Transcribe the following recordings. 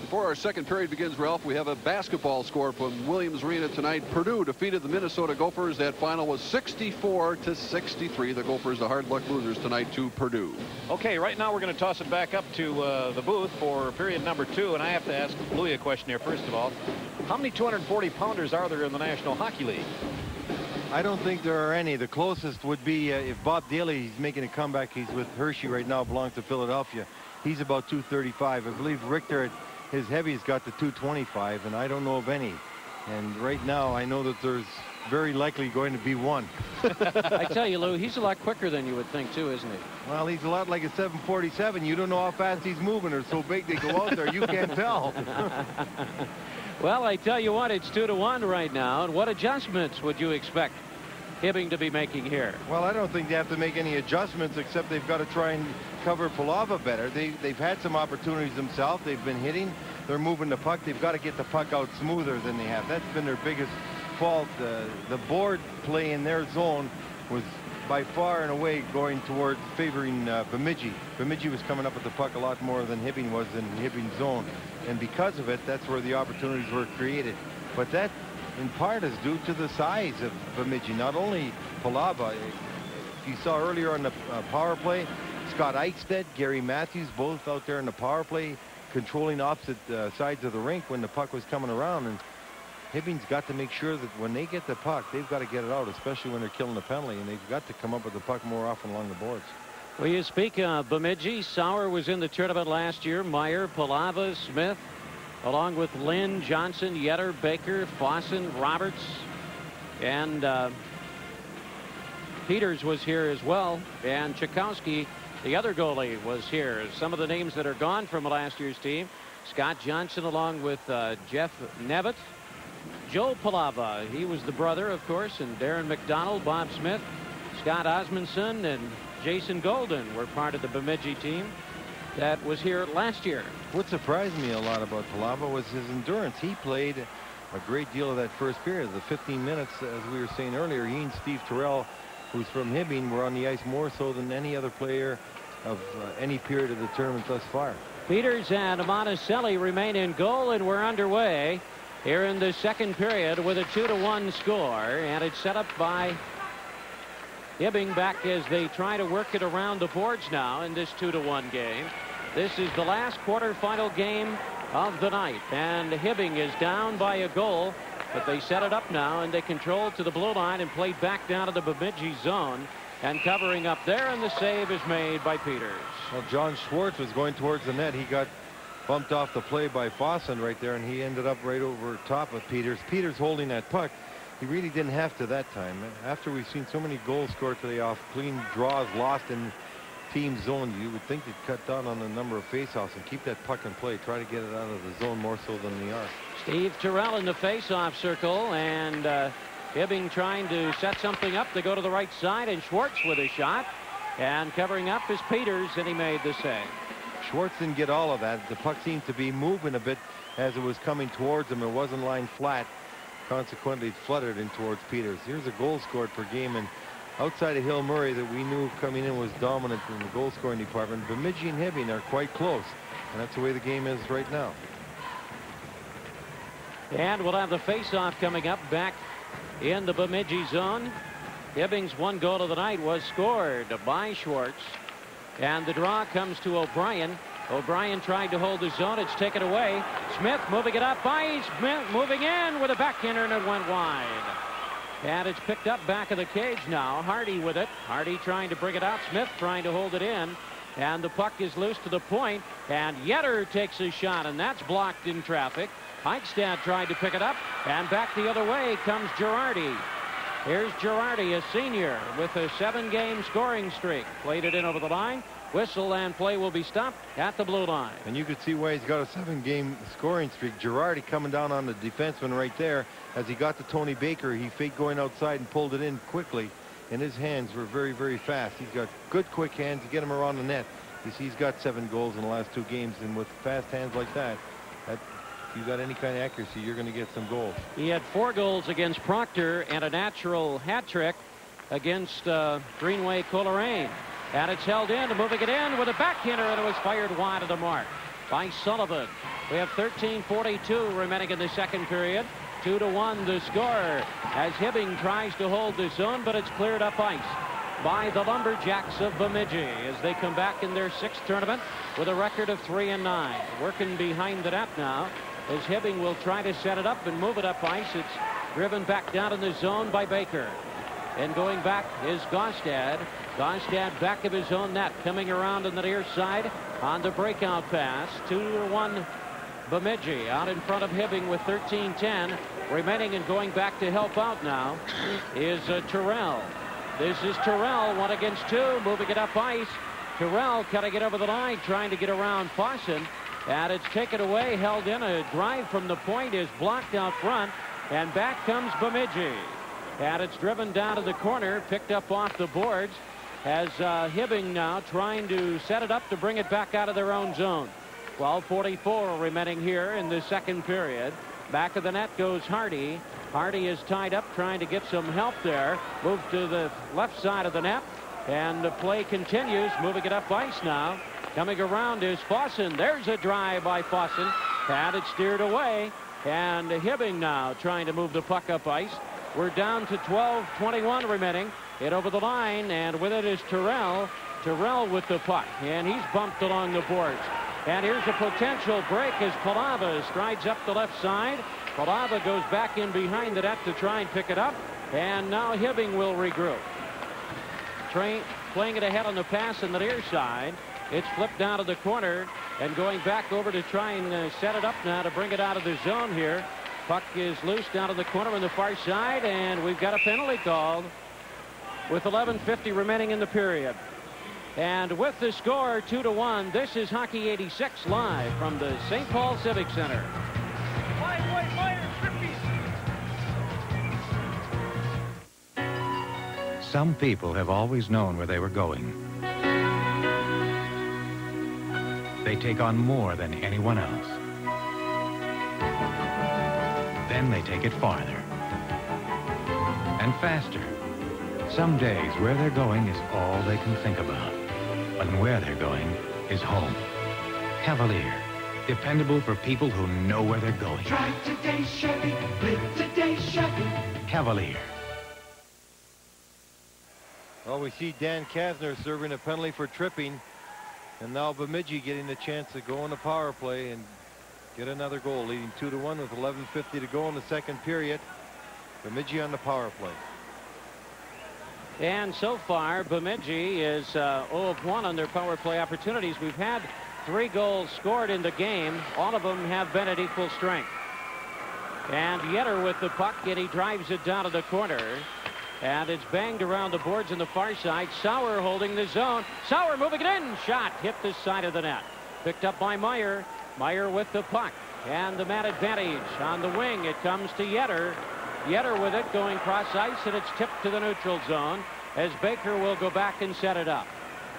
Before our second period begins, Ralph, we have a basketball score from Williams Arena tonight. Purdue defeated the Minnesota Gophers. That final was 64-63. The Gophers, the hard luck losers tonight to Purdue. Okay, right now we're going to toss it back up to the booth for period number 2. And I have to ask Louis a question here first of all. How many 240-pounders are there in the National Hockey League? I don't think there are any. The closest would be if Bob Daly, he's making a comeback. He's with Hershey right now, belongs to Philadelphia. He's about 235. I believe Richter at his heavy's got the 225, and I don't know of any. And right now, I know that there's very likely going to be one. I tell you, Lou, he's a lot quicker than you would think, too, isn't he? Well, he's a lot like a 747. You don't know how fast he's moving. They're so big they go out there. You can't tell. Well, I tell you what, it's 2-1 right now. And what adjustments would you expect Hibbing to be making here? Well, I don't think they have to make any adjustments, except they've got to try and cover Palava better. They've had some opportunities themselves. They've been hitting. They're moving the puck. They've got to get the puck out smoother than they have. That's been their biggest fault. The board play in their zone was by far and away going towards favoring Bemidji. Bemidji was coming up with the puck a lot more than Hibbing was in Hibbing's zone. And because of it, that's where the opportunities were created. But that in part is due to the size of Bemidji. Not only Palava. If you saw earlier on the power play, Scott Eichstedt, Gary Matthews, both out there in the power play, controlling opposite sides of the rink when the puck was coming around. And Hibbing's got to make sure that when they get the puck, they've got to get it out, especially when they're killing the penalty, and they've got to come up with the puck more often along the boards. Well, you speak of Bemidji. Sauer was in the tournament last year. Meyer, Palava, Smith, along with Lynn, Johnson, Yetter, Baker, Fossen, Roberts, and Peters was here as well. And Chakowski, the other goalie, was here. Some of the names that are gone from last year's team: Scott Johnson along with Jeff Nevitt. Joe Palava, he was the brother, of course, and Darren McDonald, Bob Smith, Scott Osmondson, and Jason Golden were part of the Bemidji team that was here last year. What surprised me a lot about Palava was his endurance. He played a great deal of that first period. The 15 minutes, as we were saying earlier, he and Steve Terrell, who's from Hibbing, were on the ice more so than any other player of any period of the tournament thus far. Peters and Monticelli remain in goal, and we're underway here in the second period with a 2-1 score, and it's set up by Hibbing back as they try to work it around the boards now in this 2-1 game. This is the last quarterfinal game of the night, and Hibbing is down by a goal, but they set it up now, and they control to the blue line and play back down to the Bemidji zone, and covering up there, and the save is made by Peters. Well, John Schwartz was going towards the net. He got bumped off the play by Fossen right there, and he ended up right over top of Peters. Peters holding that puck. He really didn't have to that time. After we've seen so many goals scored today off clean draws lost in team zone, you would think they'd cut down on the number of faceoffs and keep that puck in play. Try to get it out of the zone more so than they are. Steve Terrell in the faceoff circle, and Hibbing trying to set something up to go to the right side, and Schwartz with a shot, and covering up is Peters, and he made the save. Schwartz didn't get all of that. The puck seemed to be moving a bit as it was coming towards him. It wasn't lying flat. Consequently, it fluttered in towards Peters. Here's a goal scored per game, and outside of Hill Murray that we knew coming in was dominant in the goal scoring department, Bemidji and Hibbing are quite close, and that's the way the game is right now. And we'll have the face-off coming up back in the Bemidji zone. Hibbing's one goal of the night was scored by Schwartz, and the draw comes to O'Brien. O'Brien tried to hold the zone. It's taken away. Smith moving it up by Smith, moving in with a backhander, and it went wide. And it's picked up back of the cage now. Hardy with it. Hardy trying to bring it out. Smith trying to hold it in. And the puck is loose to the point. And Yetter takes a shot, and that's blocked in traffic. Eichstad tried to pick it up, and back the other way comes Girardi. Here's Girardi, a senior, with a 7-game scoring streak. Played it in over the line. Whistle, and play will be stopped at the blue line. And you could see why he's got a 7-game scoring streak. Girardi coming down on the defenseman right there. As he got to Tony Baker, he faked going outside and pulled it in quickly. And his hands were very, very fast. He's got good, quick hands to get him around the net. You see, he's got 7 goals in the last 2 games. And with fast hands like that, if you got any kind of accuracy, you're going to get some goals. He had 4 goals against Proctor and a natural hat trick against Greenway Coleraine. And it's held in, moving it in with a backhander, and it was fired wide of the mark by Sullivan. We have 13:42 remaining in the second period. 2-1 the score as Hibbing tries to hold the zone, but it's cleared up ice by the Lumberjacks of Bemidji as they come back in their 6th tournament with a record of 3-9. Working behind the net now as Hibbing will try to set it up and move it up ice. It's driven back down in the zone by Baker. And going back is Gaustad. Gaustad back of his own net, coming around on the near side on the breakout pass. 2-1 Bemidji out in front of Hibbing with 13:10 remaining, and going back to help out now is Terrell. This is Terrell, 1 against 2, moving it up ice. Terrell cutting it over the line, trying to get around Fossen, and it's taken away, held in. A drive from the point is blocked out front, and back comes Bemidji. And it's driven down to the corner, picked up off the boards, as Hibbing now trying to set it up to bring it back out of their own zone. 12:44 remaining here in the second period. Back of the net goes Hardy. Hardy is tied up, trying to get some help there. Moved to the left side of the net, and the play continues, moving it up ice now. Coming around is Fossen. There's a drive by Fossen, and it's steered away. And Hibbing now trying to move the puck up ice. We're down to 12:21 remaining. Hit over the line, and with it is Terrell. Terrell with the puck, and he's bumped along the boards. And here's a potential break as Palava strides up the left side. Palava goes back in behind the net to try and pick it up. And now Hibbing will regroup. Playing it ahead on the pass on the near side. It's flipped down to the corner and going back over to try and set it up now to bring it out of the zone here. Puck is loose down to the corner on the far side, and we've got a penalty called with 11:50 remaining in the period. And with the score 2-1, this is Hockey 86 live from the St. Paul Civic Center. Some people have always known where they were going. They take on more than anyone else. Then they take it farther and faster. Some days where they're going is all they can think about. But where they're going is home. Cavalier, dependable for people who know where they're going. Try today, Chevy. Live today, Chevy. Cavalier. Well, we see Dan Kasner serving a penalty for tripping, and now Bemidji getting the chance to go on the power play and get another goal, leading 2-1 with 11:50 to go in the second period. Bemidji on the power play. And so far, Bemidji is 0-of-1 on their power play opportunities. We've had 3 goals scored in the game. All of them have been at equal strength. And Yetter with the puck, and he drives it down to the corner. And it's banged around the boards on the far side. Sauer holding the zone. Sauer moving it in. Shot hit the side of the net. Picked up by Meyer. Meyer with the puck. And the man advantage on the wing. It comes to Yetter. Yetter with it going cross ice, and it's tipped to the neutral zone as Baker will go back and set it up.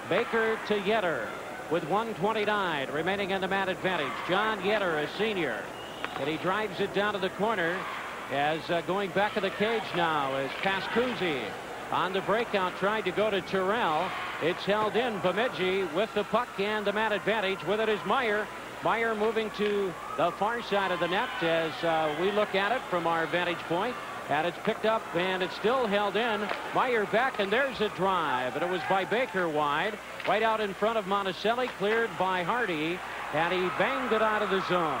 Baker to Yetter with 1:29 remaining in the man advantage. John Yetter, a senior, and he drives it down to the corner as going back of the cage now is Pascuzzi on the breakout, trying to go to Terrell. It's held in. Bemidji with the puck and the man advantage. With it is Meyer. Meyer moving to the far side of the net as we look at it from our vantage point. And it's picked up, and it's still held in. Meyer back, and there's a drive. And it was by Baker wide. Right out in front of Monticelli, cleared by Hardy. And he banged it out of the zone.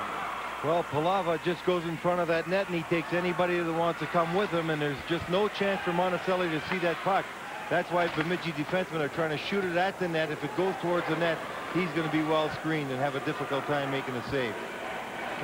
Well, Palava just goes in front of that net, and he takes anybody that wants to come with him, and there's just no chance for Monticelli to see that puck. That's why Bemidji defensemen are trying to shoot it at the net. If it goes towards the net, he's going to be well screened and have a difficult time making a save.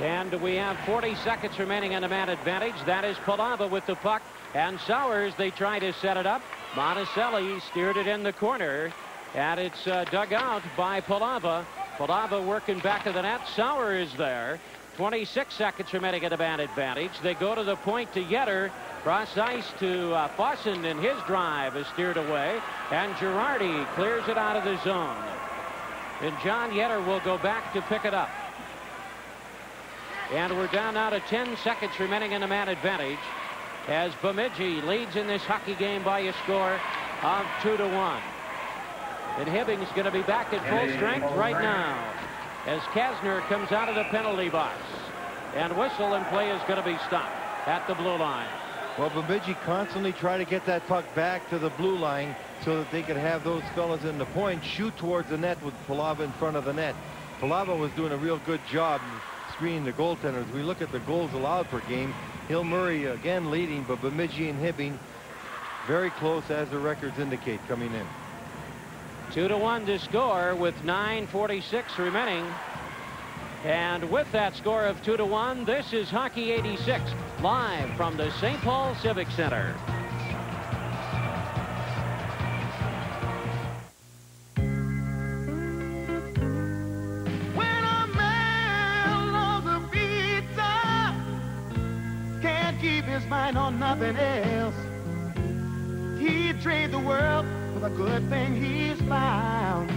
And we have 40 seconds remaining on the man advantage. That is Palava with the puck. And Sowers, they try to set it up. Monticelli steered it in the corner. And it's dug out by Palava. Palava working back of the net. Sauer is there. 26 seconds remaining at the man advantage. They go to the point to Yetter. Cross ice to Fossen, and his drive is steered away. And Girardi clears it out of the zone. And John Yetter will go back to pick it up. And we're down now to 10 seconds remaining in the man advantage as Bemidji leads in this hockey game by a score of 2-1. And Hibbing's going to be back at full strength right now. as Kasner comes out of the penalty box. And whistle, and play is going to be stopped at the blue line. Well, Bemidji constantly try to get that puck back to the blue line so that they could have those fellas in the point shoot towards the net with Palava in front of the net. Palava was doing a real good job screening the goaltenders. We look at the goals allowed per game. Hill Murray again leading, but Bemidji and Hibbing very close, as the records indicate, coming in. 2-1 to score with 9:46 remaining. And with that score of 2-1, this is Hockey 86, live from the St. Paul Civic Center. When a man loves a pizza, can't keep his mind on nothing else. He'd trade the world for the good thing he's found.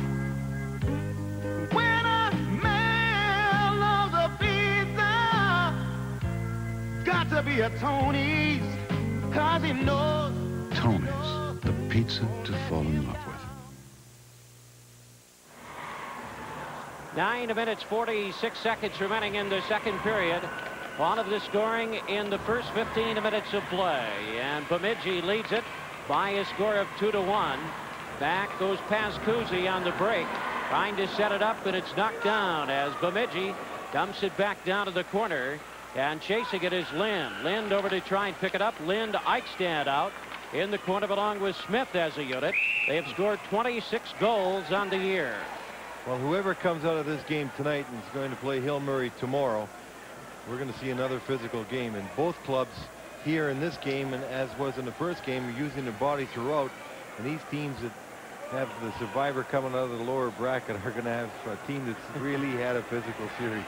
When a man loves a pizza, got to be a Tony's, 'cause he knows. Tony's, the pizza to fall in love with. 9 minutes 46 seconds remaining in the second period. All of the scoring in the first 15 minutes of play, and Bemidji leads it by a score of 2-1. Back goes Pascuzzi on the break, trying to set it up, and it's knocked down as Bemidji dumps it back down to the corner, and chasing it is Lind. Lind over to try and pick it up. Lind, Eichstad out in the corner along with Smith as a unit. They have scored 26 goals on the year. Well, whoever comes out of this game tonight and is going to play Hill Murray tomorrow, we're going to see another physical game. And both clubs here in this game, and as was in the first game, are using their body throughout. And these teams that have the survivor coming out of the lower bracket are going to have a team that's really had a physical series.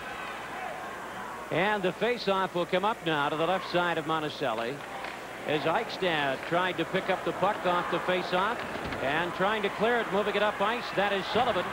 And the face-off will come up now to the left side of Monticelli as Eichstad tried to pick up the puck off the face-off and trying to clear it, moving it up ice. That is Sullivan.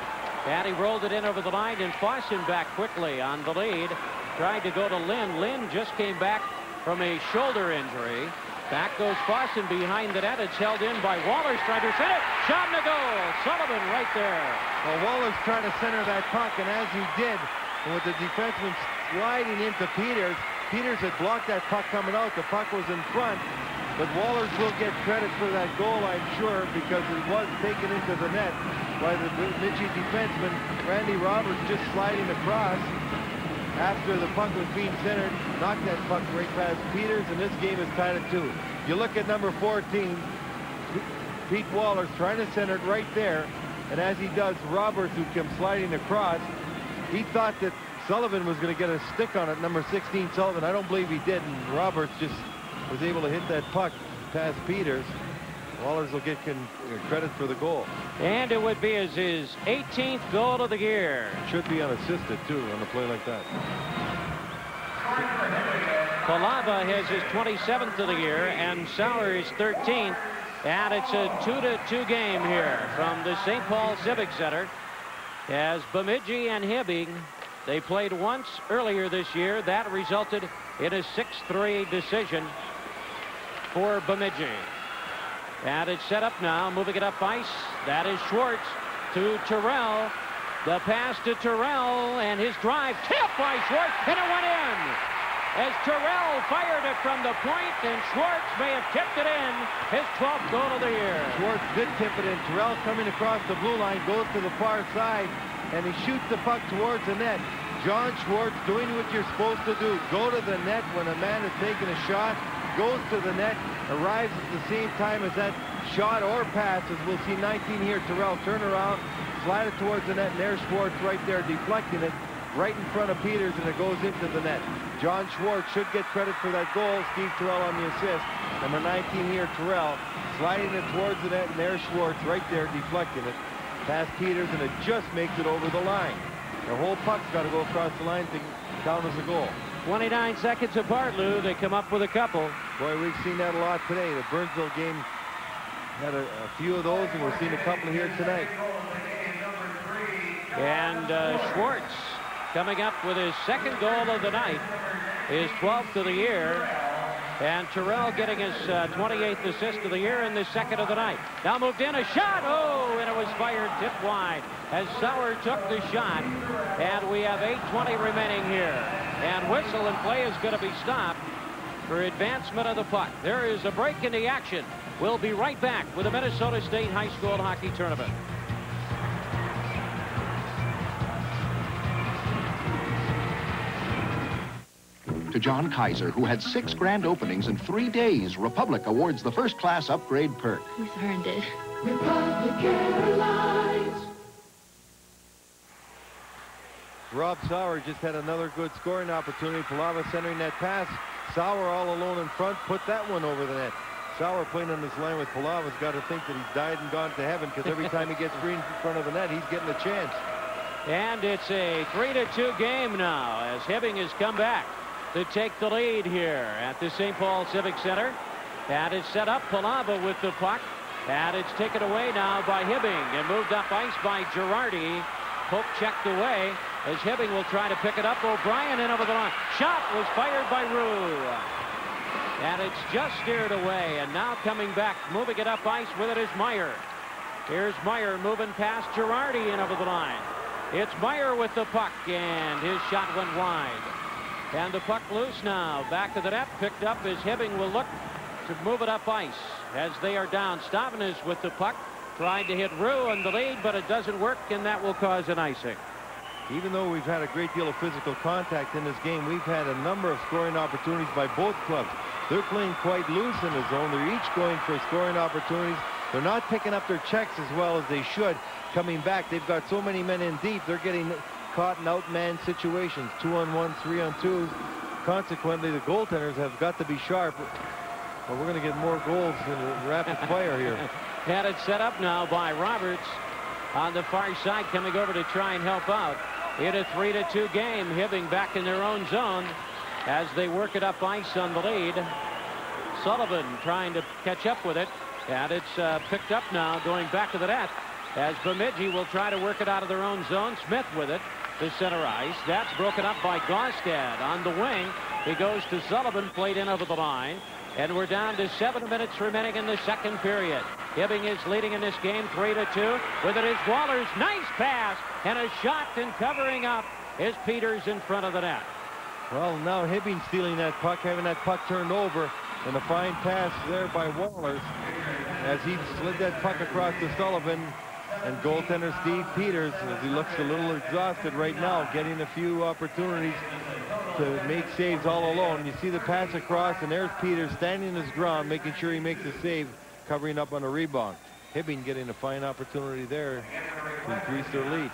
And he rolled it in over the line, and Fossen back quickly on the lead. Tried to go to Lind. Lind just came back from a shoulder injury. Back goes Fossen behind the net. It's held in by Waller's trying to set it. Shot in the goal. Sullivan right there. Well, Waller's trying to center that puck, and as he did, and with the defenseman sliding into Peters, Peters had blocked that puck coming out. The puck was in front, but Waller's will get credit for that goal, I'm sure, because it was taken into the net by the Bemidji defenseman, Randy Roberts, just sliding across after the puck was being centered, knocked that puck right past Peters, and this game is tied at 2. You look at number 14, Pete Waller's trying to center it right there, and as he does, Roberts, who comes sliding across, he thought that Sullivan was going to get a stick on it, number 16 Sullivan. I don't believe he did, and Roberts just was able to hit that puck past Peters. Wallers will get credit for the goal. And it would be his 18th goal of the year. Should be unassisted, too, on a play like that. Palava has his 27th of the year, and Sauer is 13th. And it's a 2-2 game here from the St. Paul Civic Center. As Bemidji and Hibbing, they played once earlier this year. That resulted in a 6-3 decision for Bemidji. And it's set up now, moving it up ice. That is Schwartz to Terrell. The pass to Terrell, and his drive tipped by Schwartz, and it went in. As Terrell fired it from the point, and Schwartz may have tipped it in, his 12th goal of the year. Schwartz did tip it in. Terrell coming across the blue line, goes to the far side, and he shoots the puck towards the net. John Schwartz doing what you're supposed to do. Go to the net when a man is taking a shot, goes to the net, arrives at the same time as that shot or pass, as we'll see 19 here. Terrell turn around, slide it towards the net, and there's Schwartz right there deflecting it right in front of Peters, and it goes into the net. John Schwartz should get credit for that goal. Steve Terrell on the assist. Number 19 here, Terrell, sliding it towards the net, and there's Schwartz right there deflecting it past Peters, and it just makes it over the line. The whole puck's got to go across the line to count as a goal. 29 seconds apart, Lou. They come up with a couple. Boy, we've seen that a lot today. The Burnsville game had a few of those, and we're seeing a couple here tonight. And Schwartz coming up with his second goal of the night, his 12th of the year. And Terrell getting his 28th assist of the year in the second of the night. Now moved in, a shot. Oh, and it was fired tipped wide as Sauer took the shot. And we have 8:20 remaining here. And whistle and play is going to be stopped for advancement of the puck. There is a break in the action. We'll be right back with the Minnesota State High School Hockey Tournament. To John Kaiser, who had 6 grand openings in 3 days, Republic awards the first-class upgrade perk. We've earned it. Republic Airlines. Rob Sauer just had another good scoring opportunity. Palava centering that pass. Sauer all alone in front, put that one over the net. Sauer playing on this line with Palava's got to think that he's died and gone to heaven, because every time he gets free in front of the net, he's getting a chance. And it's a 3-2 game now as Hibbing has come back to take the lead here at the St. Paul Civic Center. And it's set up. Palava with the puck. And it's taken away now by Hibbing and moved up ice by Girardi. Poke checked away as Hibbing will try to pick it up. O'Brien in over the line. Shot was fired by Rue. And it's just steered away. And now coming back, moving it up ice with it is Meyer. Here's Meyer moving past Girardi in over the line. It's Meyer with the puck, and his shot went wide. And the puck loose now. Back of the net, picked up as Hibbing will look to move it up ice as they are down. Stavenis with the puck. Tried to hit Rue in the lead, but it doesn't work, and that will cause an icing. Even though we've had a great deal of physical contact in this game, we've had a number of scoring opportunities by both clubs. They're playing quite loose in the zone. They're each going for scoring opportunities. They're not picking up their checks as well as they should. Coming back, they've got so many men in deep. They're getting caught in outman situations, 2-on-1, 3-on-2s. Consequently, the goaltenders have got to be sharp. Well, we're going to get more goals in rapid fire here. And it's set up now by Roberts on the far side, coming over to try and help out in a 3-2 game. Hibbing back in their own zone as they work it up ice on the lead. Sullivan trying to catch up with it, and it's picked up now going back to the net as Bemidji will try to work it out of their own zone. Smith with it to center ice. That's broken up by Gaustad on the wing. He goes to Sullivan, played in over the line. And we're down to 7 minutes remaining in the second period. Hibbing is leading in this game 3-2. With it is Wallers. Nice pass and a shot, and covering up is Peters in front of the net. Well, now Hibbing stealing that puck, having that puck turned over, and a fine pass there by Wallers as he slid that puck across to Sullivan. And goaltender Steve Peters, as he looks a little exhausted right now, getting a few opportunities to make saves all alone. You see the pass across, and there's Peters standing his ground, making sure he makes a save, covering up on a rebound. Hibbing getting a fine opportunity there to increase their lead.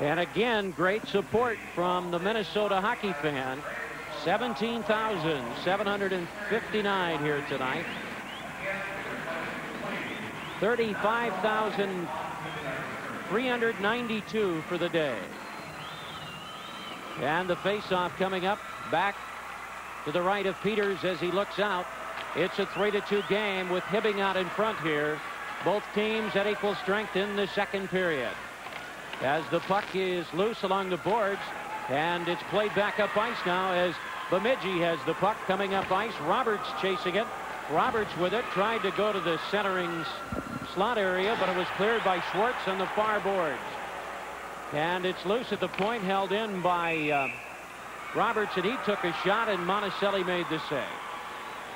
And again, great support from the Minnesota hockey fan. 17,759 here tonight. 35,392 for the day. And the faceoff coming up back to the right of Peters as he looks out. It's a 3-2 game with Hibbing out in front here. Both teams at equal strength in the second period. As the puck is loose along the boards, and it's played back up ice now as Bemidji has the puck coming up ice. Roberts chasing it. Roberts with it, tried to go to the centering slot area, but it was cleared by Schwartz on the far boards. And it's loose at the point, held in by Roberts, and he took a shot, and Monticelli made the save.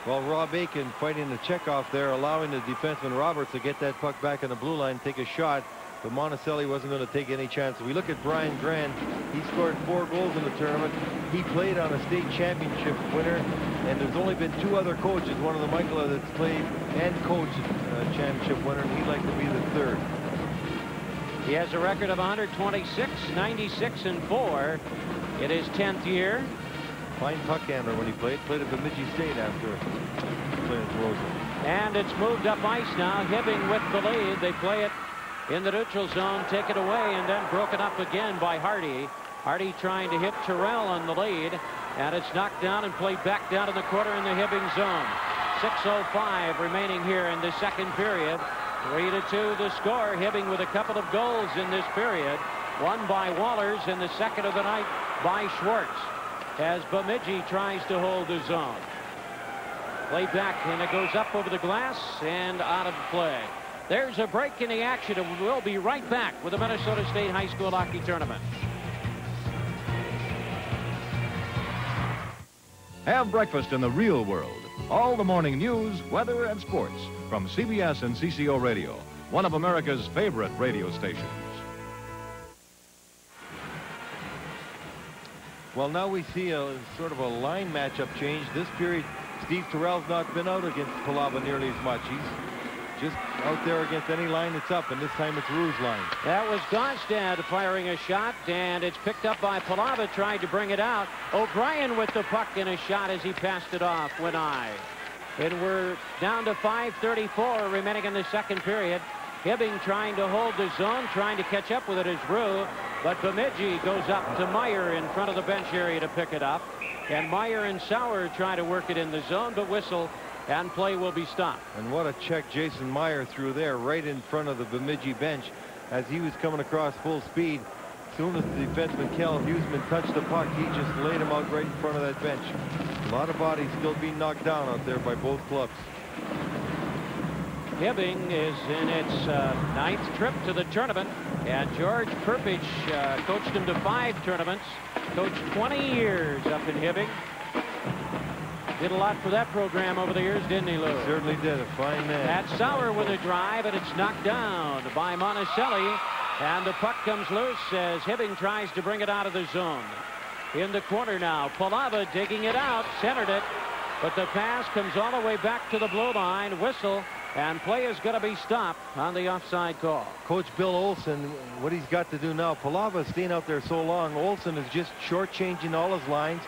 Well, Rob Aiken fighting the checkoff there, allowing the defenseman Roberts to get that puck back on the blue line, take a shot, but Monticelli wasn't going to take any chances. We look at Brian Grand. He scored 4 goals in the tournament. He played on a state championship winner, and there's only been 2 other coaches, one of the Michaela that's played and coached a championship winner, and he'd like to be the 3rd. He has a record of 126, 96, and 4 in his 10th year. Fine puck handler when he played at Bemidji State after playing at Rosen. And it's moved up ice now. Hibbing with the lead. They play it in the neutral zone, take it away, and then broken up again by Hardy. Hardy trying to hit Terrell on the lead, and it's knocked down and played back down in the corner in the Hibbing zone. 6:05 remaining here in the second period. 3-2 the score. Hibbing with a couple of goals in this period. One by Wallers, and the second of the night by Schwartz, as Bemidji tries to hold the zone. Played back, and it goes up over the glass and out of play. There's a break in the action, and we'll be right back with the Minnesota State High School Hockey Tournament. Have breakfast in the real world. All the morning news, weather, and sports from CBS and CCO Radio, one of America's favorite radio stations. Well, now we see a sort of a line matchup change. This period, Steve Terrell's not been out against Palava nearly as much. He's just out there against any line that's up, and this time it's Roux's line. That was Gonstad firing a shot, and it's picked up by Palava, trying to bring it out. O'Brien with the puck in a shot as he passed it off, went high. And we're down to 5:34 remaining in the second period. Hibbing trying to hold the zone, trying to catch up with it as Roux, but Bemidji goes up to Meyer in front of the bench area to pick it up. And Meyer and Sauer try to work it in the zone, but whistle, and play will be stopped. And what a check Jason Meyer threw there right in front of the Bemidji bench as he was coming across full speed. As soon as the defenseman Cal Huseman touched the puck, he just laid him out right in front of that bench. A lot of bodies still being knocked down out there by both clubs. Hibbing is in its ninth trip to the tournament, and George Perpich coached him to 5 tournaments, coached 20 years up in Hibbing. Did a lot for that program over the years, didn't he, Lou? He certainly did. A fine man. That's Sauer with a drive, and it's knocked down by Monticelli, and the puck comes loose as Hibbing tries to bring it out of the zone. In the corner now, Palava digging it out, centered it, but the pass comes all the way back to the blue line. Whistle, and play is going to be stopped on the offside call. Coach Bill Olson, what he's got to do now, Palava staying out there so long, Olson is just shortchanging all his lines.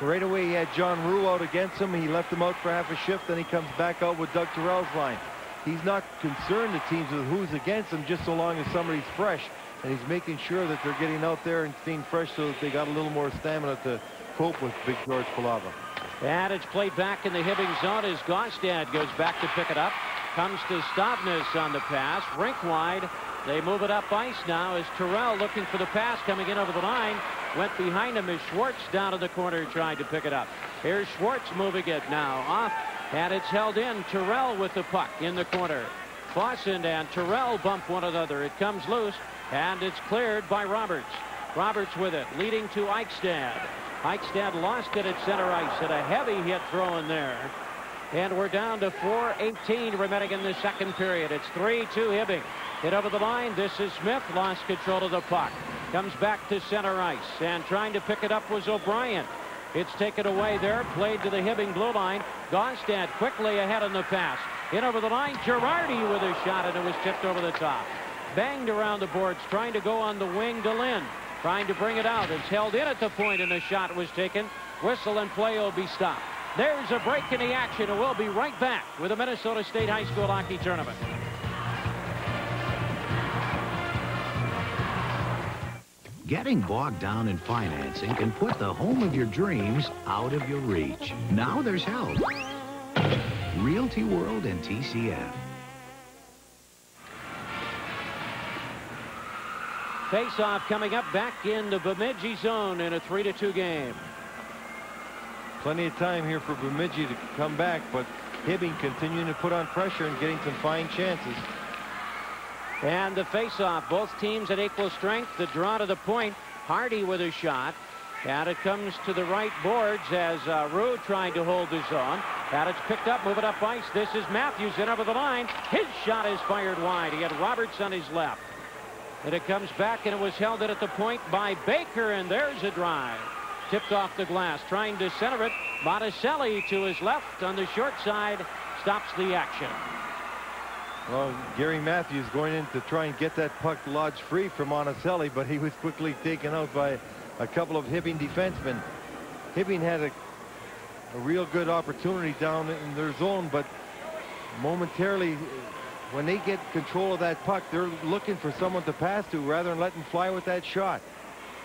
Right away, he had John Roux out against him. He left him out for half a shift. Then he comes back out with Doug Terrell's line. He's not concerned, the teams, with who's against him, just so long as somebody's fresh. And he's making sure that they're getting out there and staying fresh so that they got a little more stamina to cope with Big George Palava. And it's played back in the Hibbing zone as Gonstad goes back to pick it up. Comes to Stavnes on the pass. Rink wide. They move it up ice now as Terrell looking for the pass coming in over the line. Went behind him as Schwartz down in the corner tried to pick it up. Here's Schwartz moving it now off, and it's held in. Terrell with the puck in the corner. Fawcett and Terrell bump one another. It comes loose, and it's cleared by Roberts. Roberts with it, leading to Eichstad. Eichstad lost it at center ice, and a heavy hit thrown there. And we're down to 4:18 remaining in the second period. It's 3-2 Hibbing. Hit over the line. This is Smith. Lost control of the puck. Comes back to center ice. And trying to pick it up was O'Brien. It's taken away there. Played to the Hibbing blue line. Gonstad quickly ahead on the pass. In over the line. Girardi with a shot, and it was tipped over the top. Banged around the boards. Trying to go on the wing to Lynn. Trying to bring it out. It's held in at the point, and the shot was taken. Whistle and play will be stopped. There's a break in the action, and we'll be right back with the Minnesota State High School Hockey Tournament. Getting bogged down in financing can put the home of your dreams out of your reach. Now there's help. Realty World and TCF. Face-off coming up back in the Bemidji zone in a 3-2 game. Plenty of time here for Bemidji to come back, but Hibbing continuing to put on pressure and getting some fine chances. And the face-off, both teams at equal strength. The draw to the point. Hardy with a shot. And it comes to the right boards as Roux trying to hold his own. And it's picked up, move it up ice. This is Matthews in over the line. His shot is fired wide. He had Roberts on his left. And it comes back, and it was held in at the point by Baker, and there's a drive. Tipped off the glass, trying to center it. Monticelli to his left on the short side, stops the action. Well, Gary Matthews going in to try and get that puck lodged free from Monticelli, but he was quickly taken out by a couple of Hibbing defensemen. Hibbing had a real good opportunity down in their zone, but momentarily, when they get control of that puck, they're looking for someone to pass to rather than letting fly with that shot.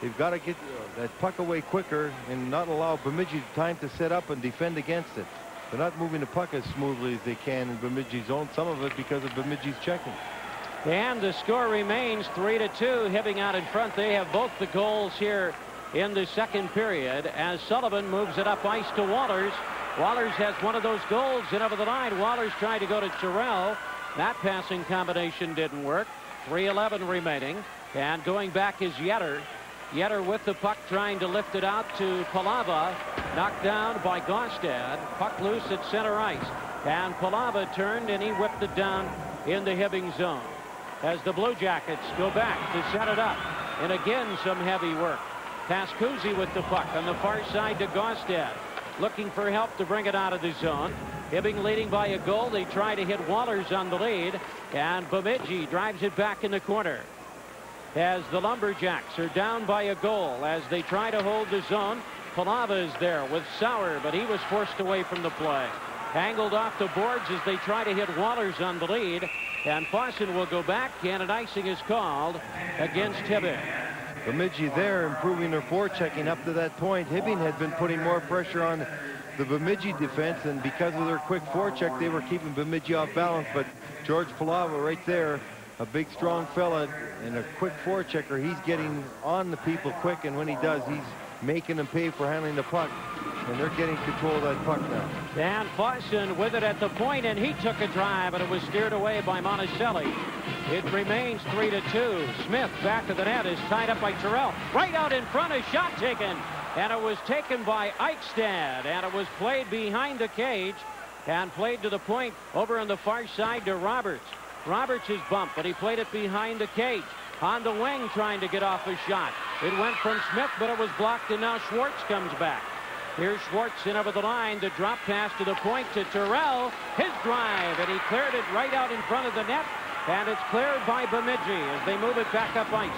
They've got to get that puck away quicker and not allow Bemidji time to set up and defend against it. They're not moving the puck as smoothly as they can in Bemidji's zone, some of it because of Bemidji's checking. And the score remains 3-2. Hibbing out in front. They have both the goals here in the second period as Sullivan moves it up ice to Walters. Wallers has one of those goals in over the line. Wallers tried to go to Terrell. That passing combination didn't work. 3:11 remaining. And going back is Yetter. Yetter with the puck trying to lift it out to Palava. Knocked down by Gaustad. Puck loose at center ice. And Palava turned and he whipped it down in the Hibbing zone. As the Blue Jackets go back to set it up. And again some heavy work. Pascuzzi with the puck on the far side to Gaustad. Looking for help to bring it out of the zone. Hibbing leading by a goal. They try to hit Wallers on the lead. And Bemidji drives it back in the corner. As the Lumberjacks are down by a goal as they try to hold the zone. Palava is there with Sauer, but he was forced away from the play. Angled off the boards as they try to hit Wallers on the lead. And Fawson will go back, and an icing is called against Hibbing. Bemidji there improving their forechecking up to that point. Hibbing had been putting more pressure on the Bemidji defense, and because of their quick forecheck, they were keeping Bemidji off balance. But George Palava right there, a big strong fella and a quick forechecker, he's getting on the people quick, and when he does, he's making them pay for handling the puck, and they're getting control of that puck now. Dan Fawson with it at the point, and he took a drive, but it was steered away by Monticelli. It remains 3-2. Smith back to the net is tied up by Terrell. Right out in front, a shot taken, and it was taken by Eichstad, and it was played behind the cage and played to the point over on the far side to Roberts. Roberts is bumped, but he played it behind the cage. On the wing trying to get off a shot. It went from Smith, but it was blocked, and now Schwartz comes back. Here's Schwartz in over the line. The drop pass to the point to Terrell. His drive, and he cleared it right out in front of the net. And it's cleared by Bemidji as they move it back up ice.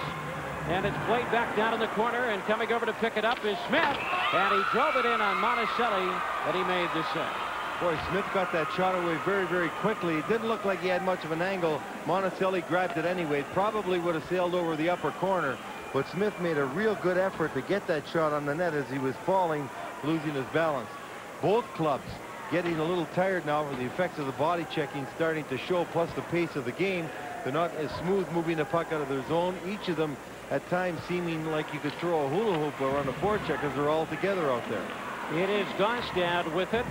And it's played back down in the corner, and coming over to pick it up is Smith. And he drove it in on Monticelli, and he made the save. Boy, Smith got that shot away very, very quickly. It didn't look like he had much of an angle. Monticelli grabbed it anyway. Probably would have sailed over the upper corner. But Smith made a real good effort to get that shot on the net as he was falling, losing his balance. Both clubs getting a little tired now with the effects of the body checking starting to show, plus the pace of the game. They're not as smooth moving the puck out of their zone. Each of them at times seeming like you could throw a hula hoop around a forecheck as they're all together out there. It is Gaustad with it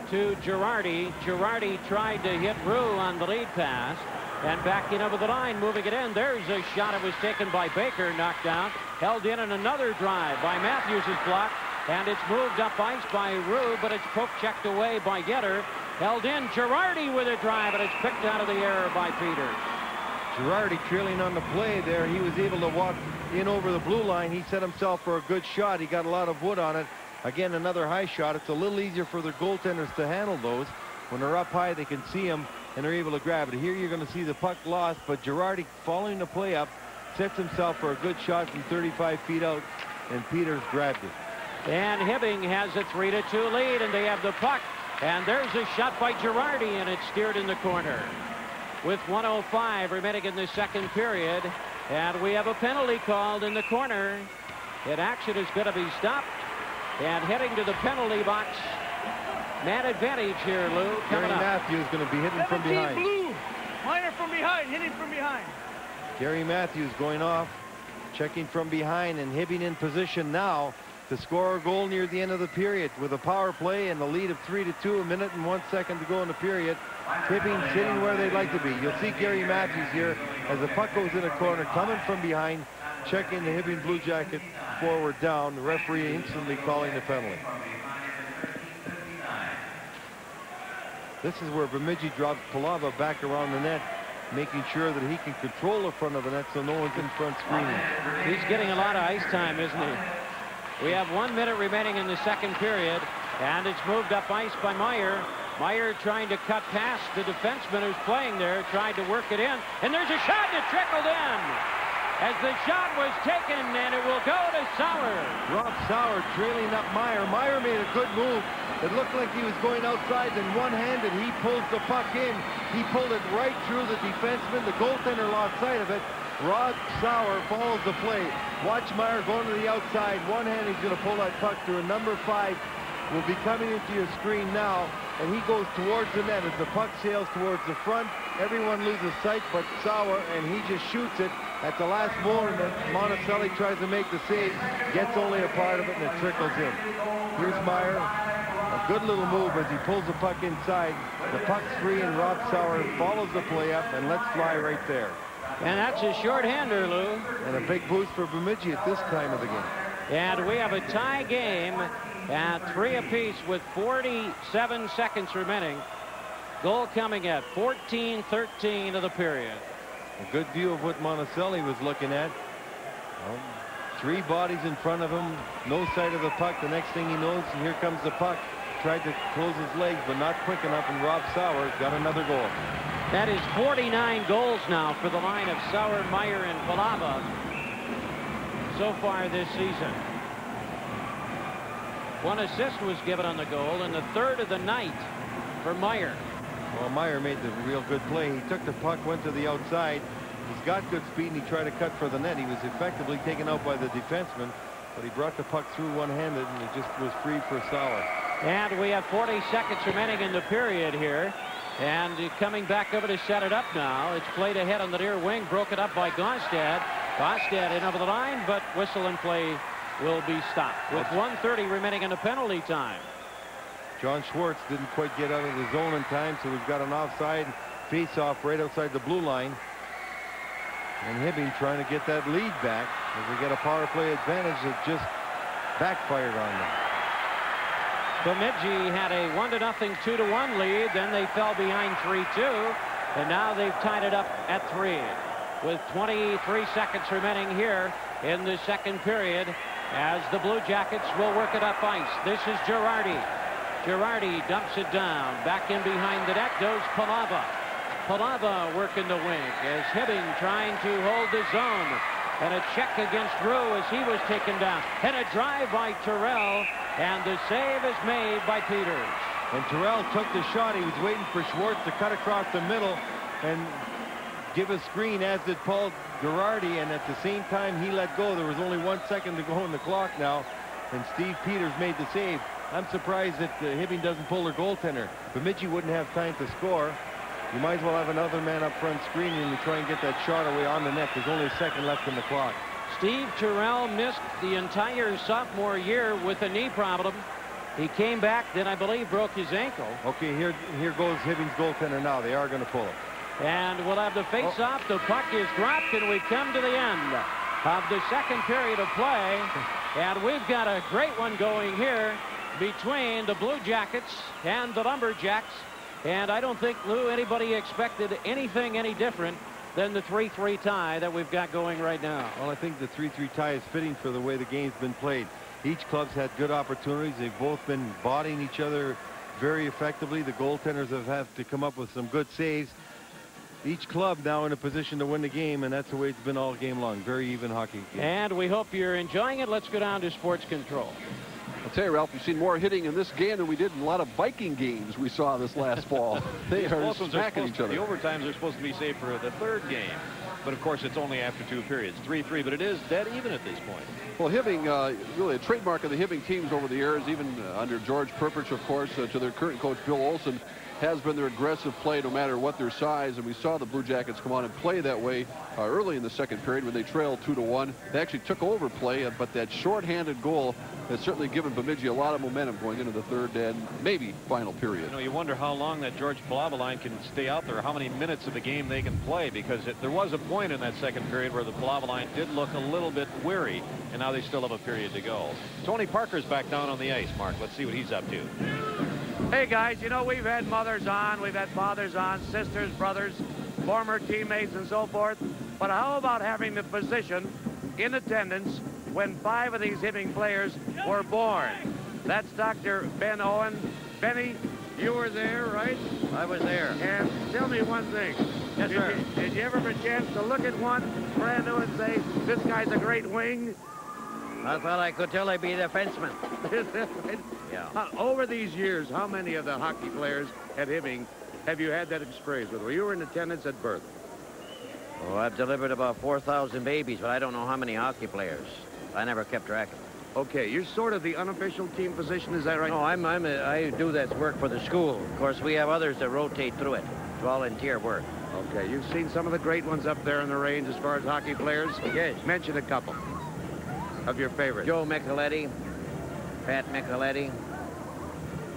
to Girardi. Girardi tried to hit Rue on the lead pass. And backing over the line, moving it in. There's a shot. It was taken by Baker, knocked down. Held in, and another drive by Matthews is blocked. And it's moved up ice by Rue, but it's poke-checked away by Yetter. Held in. Girardi with a drive, and it's picked out of the air by Peters. Girardi trailing on the play there. He was able to walk in over the blue line. He set himself for a good shot. He got a lot of wood on it. Again, another high shot. It's a little easier for their goaltenders to handle those. When they're up high, they can see them, and they're able to grab it. Here you're going to see the puck lost, but Girardi, following the play up, sets himself for a good shot from 35 feet out, and Peters grabbed it. And Hibbing has a 3-2 lead, and they have the puck. And there's a shot by Girardi, and it's steered in the corner. With 1:05 remaining in the second period, and we have a penalty called in the corner. And action is going to be stopped. And heading to the penalty box. Man advantage here, Lou. Gary Matthews going to be hitting from behind. Blue. Minor from behind, hitting from behind. Gary Matthews going off, checking from behind, and Hibbing in position now to score a goal near the end of the period with a power play and the lead of 3-2, a minute and 1 second to go in the period. Hibbing sitting where they'd like to be. You'll see Gary Matthews here as the puck goes in a corner, coming from behind, checking the Hibbing Blue Jacket forward down. The referee instantly calling the penalty. This is where Bemidji drops Palava back around the net, making sure that he can control the front of the net so no one's in front screening. He's getting a lot of ice time, isn't he? We have 1 minute remaining in the second period, and it's moved up ice by Meyer. Meyer trying to cut past the defenseman who's playing there, tried to work it in, and there's a shot that trickled in. As the shot was taken, and it will go to Sauer. Rob Sauer trailing up Meyer. Meyer made a good move. It looked like he was going outside, then one-handed, he pulls the puck in. He pulled it right through the defenseman. The goaltender lost sight of it. Rod Sauer follows the play. Watch Meyer going to the outside. One hand, he's going to pull that puck through a number 5 will be coming into your screen now, and he goes towards the net. As the puck sails towards the front, everyone loses sight but Sauer, and he just shoots it at the last moment. Monticelli tries to make the save, gets only a part of it, and it trickles in. Here's Meyer. A good little move as he pulls the puck inside. The puck's free, and Rob Sauer follows the play up and lets fly right there. And that's a shorthander, Lou. And a big boost for Bemidji at this time of the game. And we have a tie game at 3 apiece with 47 seconds remaining. Goal coming at 14-13 of the period. A good view of what Monticelli was looking at. Well, 3 bodies in front of him, no sight of the puck. The next thing he knows, here comes the puck. Tried to close his legs, but not quick enough, and Rob Sauer got another goal. That is 49 goals now for the line of Sauer, Meyer, and Palava so far this season. 1 assist was given on the goal, and the 3rd of the night for Meyer. Well, Meyer made the real good play. He took the puck, went to the outside. He's got good speed, and he tried to cut for the net. He was effectively taken out by the defenseman, but he brought the puck through one-handed, and it just was free for Sauer. And we have 40 seconds remaining in the period here. And coming back over to set it up now. It's played ahead on the near wing, broken up by Gaustad. Gaustad in over the line, but whistle and play will be stopped with 1:30 remaining in the penalty time. John Schwartz didn't quite get out of the zone in time, so we've got an offside face-off right outside the blue line. And Hibbing trying to get that lead back as we get a power play advantage that just backfired on them. Bemidji had a 1-0, 2-1 lead. Then they fell behind 3-2. And now they've tied it up at 3 with 23 seconds remaining here in the second period as the Blue Jackets will work it up ice. This is Girardi. Girardi dumps it down. Back in behind the net goes Palava. Palava working the wing as Hibbing trying to hold the zone. And a check against Drew as he was taken down. And a drive by Terrell. And the save is made by Peters. And Terrell took the shot. He was waiting for Schwartz to cut across the middle and give a screen, as did Paul Girardi. And at the same time he let go. There was only 1 second to go on the clock now. And Steve Peters made the save. I'm surprised that Hibbing doesn't pull their goaltender. Bemidji wouldn't have time to score. You might as well have another man up front screening and try and get that shot away on the net. There's only a second left in the clock. Steve Terrell missed the entire sophomore year with a knee problem. He came back, then I believe broke his ankle. Okay, here goes Hibbing's goaltender now. They are going to pull it. And we'll have the face-off. The puck is dropped, and we come to the end of the second period of play. And we've got a great one going here between the Blue Jackets and the Lumberjacks. And I don't think, Lou, anybody expected anything any different than the 3-3 tie that we've got going right now. Well, I think the 3-3 tie is fitting for the way the game's been played. Each club's had good opportunities. They've both been bodying each other very effectively. The goaltenders have had to come up with some good saves. Each club now in a position to win the game, and that's the way it's been all game long. Very even hockey game. And we hope you're enjoying it. Let's go down to Sports Control. I'll tell you, Ralph, we've seen more hitting in this game than we did in a lot of Viking games we saw this last fall. They are smacking each other. The overtimes are supposed to be saved for the 3rd game. But, of course, it's only after 2 periods. 3-3, but it is dead even at this point. Well, Hibbing, really a trademark of the Hibbing teams over the years, even under George Perpich, of course, to their current coach, Bill Olson, has been their aggressive play no matter what their size. And we saw the Blue Jackets come on and play that way early in the second period when they trailed 2-1. They actually took over play, but that shorthanded goal has certainly given Bemidji a lot of momentum going into the 3rd and maybe final period. You know, you wonder how long that George Palava line can stay out there, how many minutes of the game they can play, because there was a point in that second period where the Palava line did look a little bit weary, and now they still have a period to go. Tony Parker's back down on the ice, Mark. Let's see what he's up to. Hey, guys, you know, we've had mothers on, we've had fathers on, sisters, brothers, former teammates, and so forth. But how about having the physician in attendance when 5 of these Hibbing players were born? That's Dr. Ben Owen. Benny, you were there, right? I was there. And tell me one thing. Yes, sir. Did you ever have a chance to look at one brand new and say, this guy's a great wing? Well, I could tell I'd be a defenseman. Yeah. Over these years, how many of the hockey players at Hibbing have you had that experience with? Well, you were in attendance at birth. Oh, I've delivered about 4,000 babies, but I don't know how many hockey players. I never kept track of them. Okay, you're sort of the unofficial team physician, is that right? No, I do that work for the school. Of course, we have others that rotate through it. It's volunteer work. Okay, you've seen some of the great ones up there in the range as far as hockey players? Yes. Mention a couple of your favorites. Joe Micheletti, Pat Micheletti.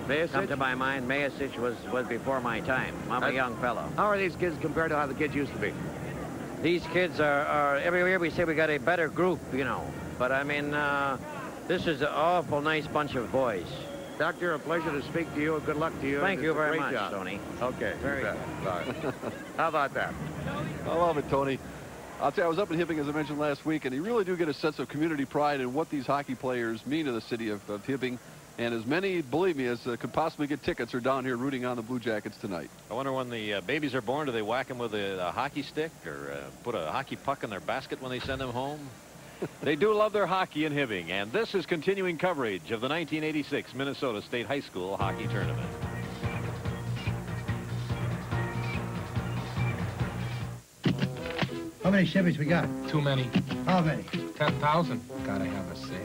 Mayasich? Come to my mind, Mayasich was before my time. I'm a young fellow. How are these kids compared to how the kids used to be? These kids are every year we say we got a better group, you know. But I mean, this is an awful nice bunch of boys. Doctor, a pleasure to speak to you. Good luck to you. Thank you very much, job. Tony. Okay. Very good. All right. How about that? I love it, Tony. I'll tell you, I was up in Hibbing, as I mentioned last week, and you really do get a sense of community pride in what these hockey players mean to the city of Hibbing. And as many, believe me, as could possibly get tickets are down here rooting on the Blue Jackets tonight. I wonder when the babies are born, do they whack them with a hockey stick or put a hockey puck in their basket when they send them home? They do love their hockey in Hibbing, and this is continuing coverage of the 1986 Minnesota State High School Hockey Tournament. How many Chevys we got? Too many. How many? 10,000. Gotta have a sale.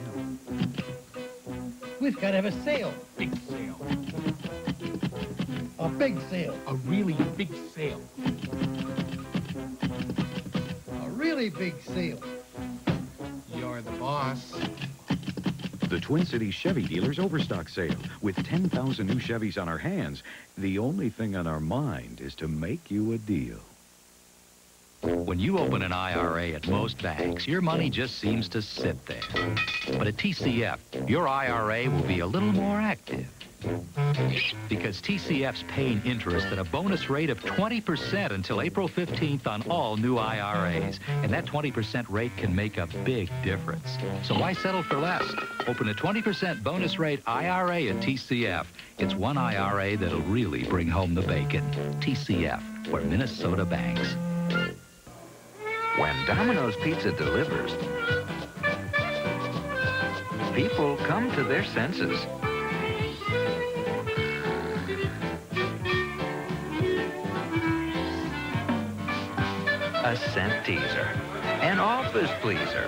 We've got to have a sale. Big sale. A big sale. A really big sale. A really big sale. You're the boss. The Twin Cities Chevy dealers overstock sale. With 10,000 new Chevys on our hands, the only thing on our mind is to make you a deal. When you open an IRA at most banks, your money just seems to sit there. But at TCF, your IRA will be a little more active. Because TCF's paying interest at a bonus rate of 20% until April 15th on all new IRAs. And that 20% rate can make a big difference. So why settle for less? Open a 20% bonus rate IRA at TCF. It's one IRA that'll really bring home the bacon. TCF, where Minnesota banks. When Domino's Pizza delivers, people come to their senses. A scent teaser, an office pleaser.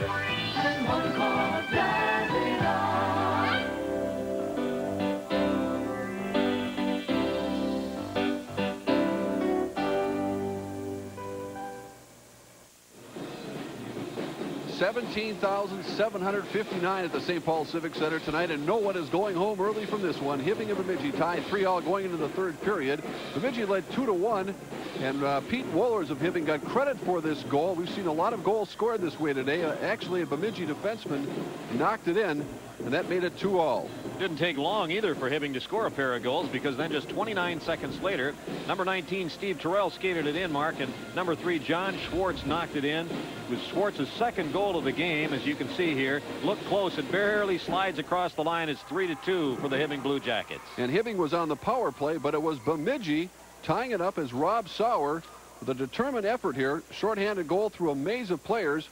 $17,759 at the St. Paul Civic Center tonight, and no one is going home early from this one. Hibbing and Bemidji tied 3-3 going into the third period. Bemidji led 2-1, and Pete Wohlers of Hibbing got credit for this goal. We've seen a lot of goals scored this way today. Actually, a Bemidji defenseman knocked it in, and that made it 2-2. Didn't take long either for Hibbing to score a pair of goals, because then just 29 seconds later, number 19 Steve Terrell skated it in, Mark, and number 3 John Schwartz knocked it in. It was Schwartz's second goal of the game, as you can see here. Look close, it barely slides across the line. It's 3-2 for the Hibbing Blue Jackets. And Hibbing was on the power play, but it was Bemidji tying it up as Rob Sauer with a determined effort here. Shorthanded goal through a maze of players.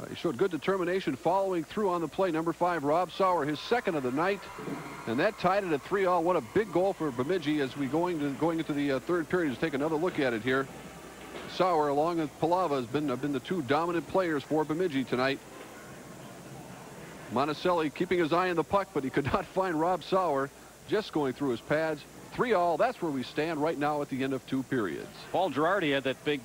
He showed good determination following through on the play. Number 5, Rob Sauer, his second of the night. And that tied it at 3-3. What a big goal for Bemidji as we going into the third period. Let's take another look at it here. Sauer, along with Palava, have been the two dominant players for Bemidji tonight. Monticelli keeping his eye on the puck, but he could not find Rob Sauer, just going through his pads. 3-3, that's where we stand right now at the end of 2 periods. Paul Girardi had that big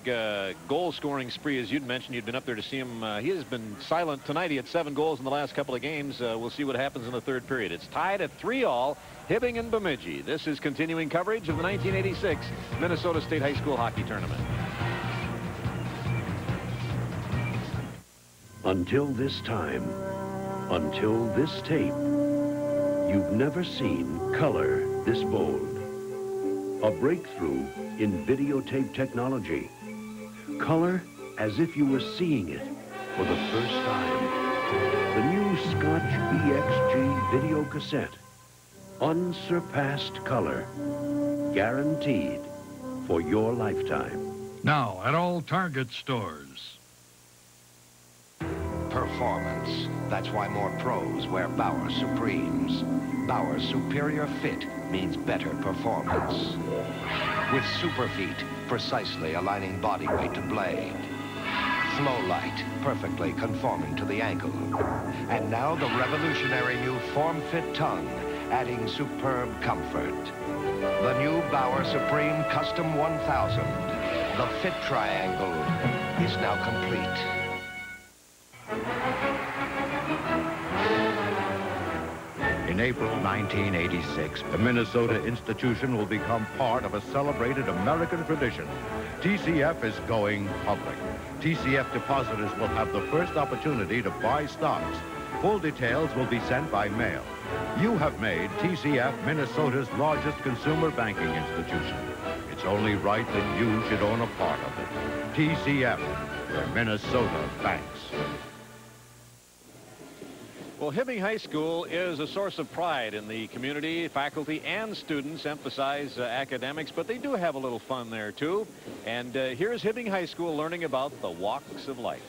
goal-scoring spree, as you'd mentioned. You'd been up there to see him. He has been silent tonight. He had 7 goals in the last couple of games. We'll see what happens in the third period. It's tied at 3-3, Hibbing and Bemidji. This is continuing coverage of the 1986 Minnesota State High School Hockey Tournament. Until this time, until this tape, you've never seen color this bold. A breakthrough in videotape technology. Color as if you were seeing it for the first time. The new Scotch BXG video cassette. Unsurpassed color. Guaranteed for your lifetime. Now at all Target stores. Performance. That's why more pros wear Bauer Supremes. Bauer's superior fit means better performance. With Superfeet, precisely aligning body weight to blade. flow light, perfectly conforming to the angle. And now the revolutionary new form-fit tongue, adding superb comfort. The new Bauer Supreme Custom 1000. The fit triangle is now complete. In April 1986, the Minnesota institution will become part of a celebrated American tradition. TCF is going public. TCF depositors will have the first opportunity to buy stocks. Full details will be sent by mail. You have made TCF Minnesota's largest consumer banking institution. It's only right that you should own a part of it. TCF, where Minnesota banks. Well, Hibbing High School is a source of pride in the community. Faculty and students emphasize academics, but they do have a little fun there, too. And here's Hibbing High School learning about the walks of life.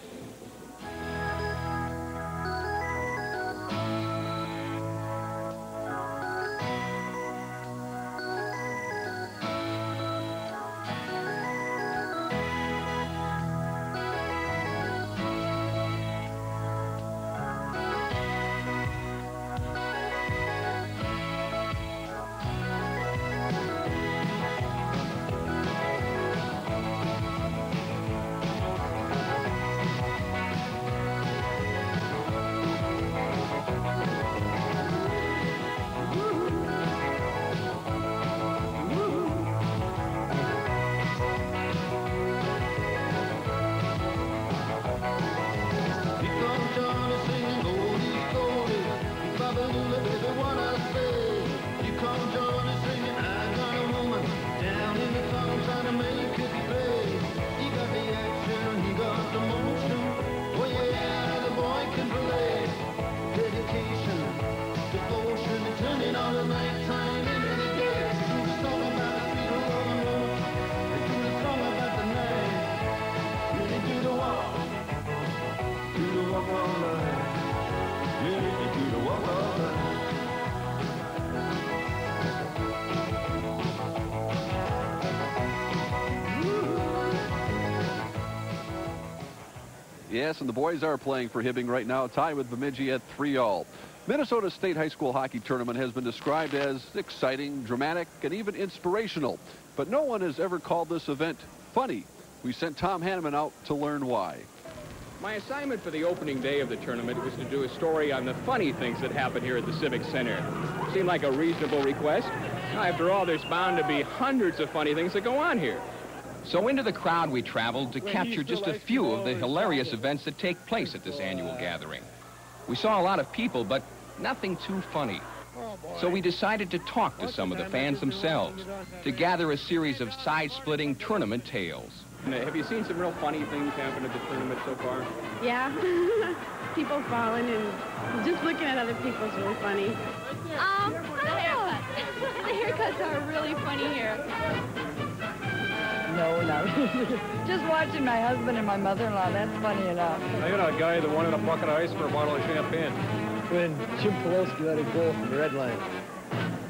Yes, and the boys are playing for Hibbing right now, tied with Bemidji at 3-all. Minnesota State High School Hockey Tournament has been described as exciting, dramatic, and even inspirational. But no one has ever called this event funny. We sent Tom Hanneman out to learn why. My assignment for the opening day of the tournament was to do a story on the funny things that happen here at the Civic Center. Seemed like a reasonable request. Now, after all, there's bound to be hundreds of funny things that go on here. So into the crowd we traveled to capture just a few of the hilarious events that take place at this annual gathering. We saw a lot of people, but nothing too funny. So we decided to talk to some of the fans themselves to gather a series of side-splitting tournament tales. Have you seen some real funny things happen at the tournament so far? Yeah. People falling and just looking at other people is really funny. The haircuts are really funny here. No, not really. Just watching my husband and my mother-in-law, that's funny enough. I got a guy that wanted a bucket of ice for a bottle of champagne. When Jim Pelosi let it go from the red line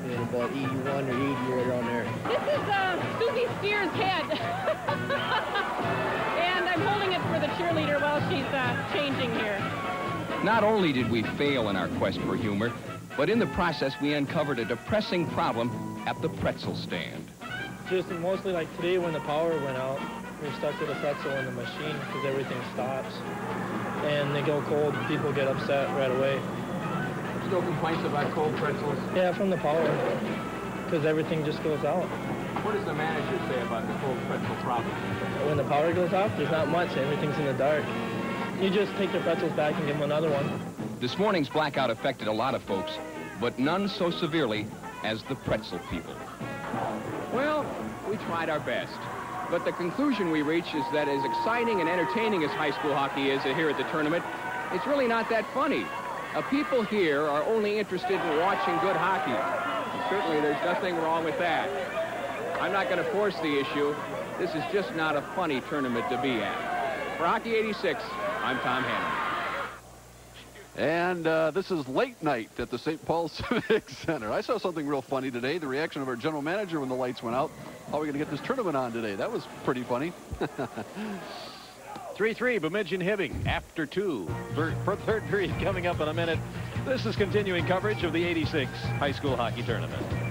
in about 81 or 80 or around there. This is Susie Spears' head. And I'm holding it for the cheerleader while she's changing here. Not only did we fail in our quest for humor, but in the process we uncovered a depressing problem at the pretzel stand. Just mostly like today when the power went out, we're stuck with a pretzel in the machine because everything stops. And they go cold, people get upset right away. Still complaints about cold pretzels? Yeah, from the power, because everything just goes out. What does the manager say about the cold pretzel problem? When the power goes off, there's not much, everything's in the dark. You just take the pretzels back and give them another one. This morning's blackout affected a lot of folks, but none so severely as the pretzel people. Well, we tried our best. But the conclusion we reached is that as exciting and entertaining as high school hockey is here at the tournament, it's really not that funny. People here are only interested in watching good hockey. And certainly there's nothing wrong with that. I'm not going to force the issue. This is just not a funny tournament to be at. For Hockey 86, I'm Tom Hanneman. And this is late night at the St. Paul Civic Center. I saw something real funny today, the reaction of our general manager when the lights went out. How are we going to get this tournament on today? That was pretty funny. 3-3 Bemidji and Hibbing after 2 for third period coming up in a minute. This is continuing coverage of the '86 high school hockey tournament.